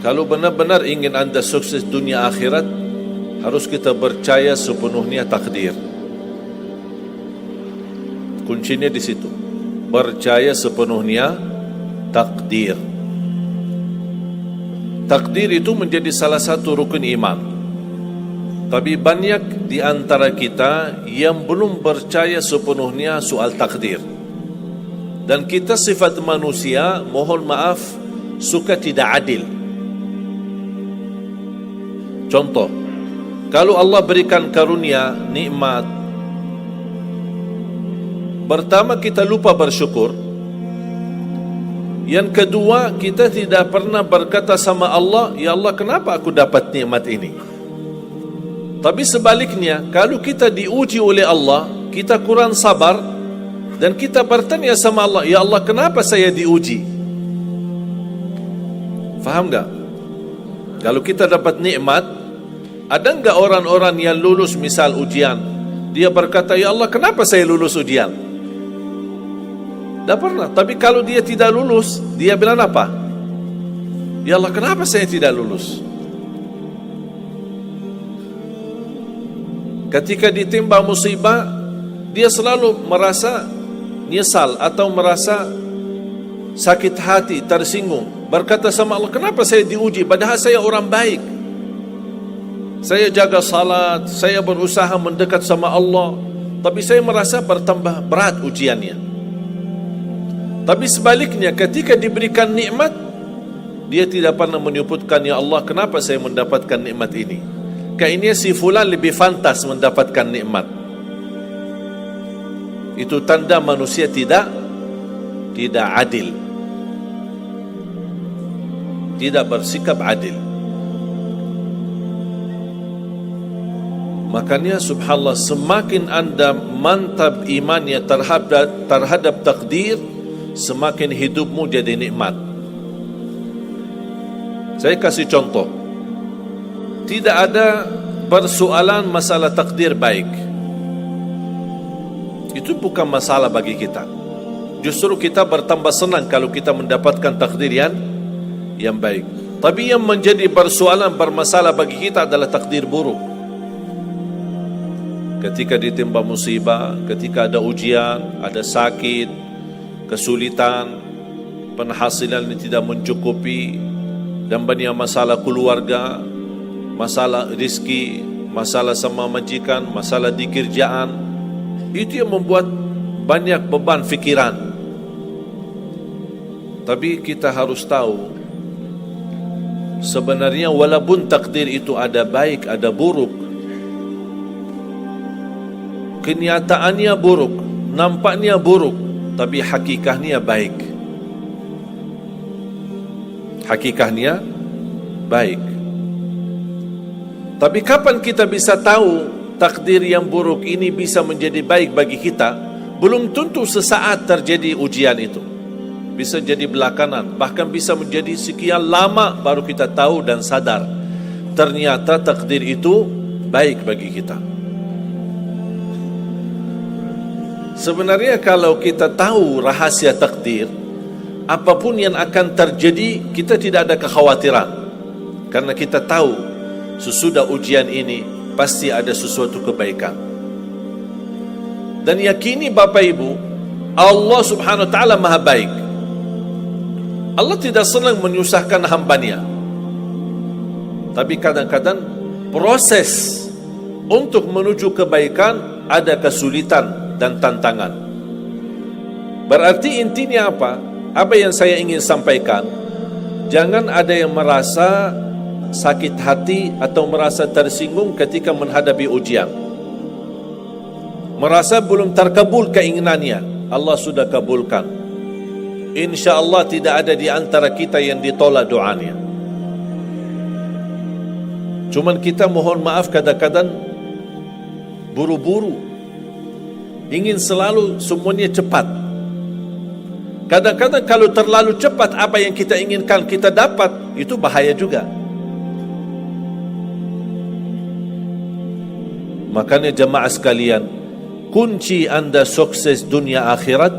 Kalau benar-benar ingin anda sukses dunia akhirat, harus kita percaya sepenuhnya takdir. Kuncinya di situ. Percaya sepenuhnya takdir. Takdir itu menjadi salah satu rukun iman. Tapi banyak di antara kita yang belum percaya sepenuhnya soal takdir. Dan kita sifat manusia, mohon maaf, suka tidak adil. Contoh, kalau Allah berikan karunia, nikmat, pertama kita lupa bersyukur. Yang kedua, kita tidak pernah berkata sama Allah, ya Allah, kenapa aku dapat nikmat ini? Tapi sebaliknya, kalau kita diuji oleh Allah, kita kurang sabar, dan kita bertanya sama Allah, ya Allah, kenapa saya diuji? Faham tak? Kalau kita dapat nikmat, ada enggak orang-orang yang lulus misal ujian, dia berkata, ya Allah, kenapa saya lulus ujian? Tak pernah. Tapi kalau dia tidak lulus, dia bilang apa? Ya Allah, kenapa saya tidak lulus? Ketika ditimpa musibah, dia selalu merasa nyesal atau merasa sakit hati, tersinggung, berkata sama Allah, kenapa saya diuji padahal saya orang baik, saya jaga salat, saya berusaha mendekat sama Allah, tapi saya merasa bertambah berat ujiannya. Tapi sebaliknya, ketika diberikan nikmat, dia tidak pernah menyebutkan, ya Allah, kenapa saya mendapatkan nikmat ini? Kayaknya si fulan lebih fantas mendapatkan nikmat. Itu tanda manusia tidak adil, tidak bersikap adil. Makanya subhanallah, semakin anda mantap imannya terhadap takdir, semakin hidupmu jadi nikmat. Saya kasih contoh. Tidak ada persoalan masalah takdir baik. Itu bukan masalah bagi kita. Justru kita bertambah senang kalau kita mendapatkan takdir yang baik. Tapi yang menjadi persoalan bermasalah bagi kita adalah takdir buruk. Ketika ditimpa musibah, ketika ada ujian, ada sakit, kesulitan, penghasilan yang tidak mencukupi, dan banyak masalah keluarga, masalah rezeki, masalah sama majikan, masalah di kerjaan, itu yang membuat banyak beban fikiran. Tapi kita harus tahu, sebenarnya walaupun takdir itu ada baik, ada buruk, kenyataannya buruk, nampaknya buruk, tapi hakikahnya baik. Hakikahnya baik. Tapi kapan kita bisa tahu takdir yang buruk ini bisa menjadi baik bagi kita? Belum tentu sesaat terjadi ujian itu. Bisa jadi belakangan, bahkan bisa menjadi sekian lama baru kita tahu dan sadar ternyata takdir itu baik bagi kita. Sebenarnya kalau kita tahu rahasia takdir, apapun yang akan terjadi, kita tidak ada kekhawatiran. Karena kita tahu sesudah ujian ini pasti ada sesuatu kebaikan. Dan yakini Bapak Ibu, Allah subhanahu wa ta'ala maha baik. Allah tidak senang menyusahkan hambanya. Tapi kadang-kadang proses untuk menuju kebaikan ada kesulitan dan tantangan. Berarti intinya apa? Apa yang saya ingin sampaikan, jangan ada yang merasa sakit hati atau merasa tersinggung ketika menghadapi ujian, merasa belum terkabul keinginannya. Allah sudah kabulkan. InsyaAllah tidak ada di antara kita yang ditolak doanya. Cuman kita mohon maaf kadang-kadang buru-buru, ingin selalu semuanya cepat. Kadang-kadang kalau terlalu cepat apa yang kita inginkan kita dapat, itu bahaya juga. Makanya jemaah sekalian, kunci anda sukses dunia akhirat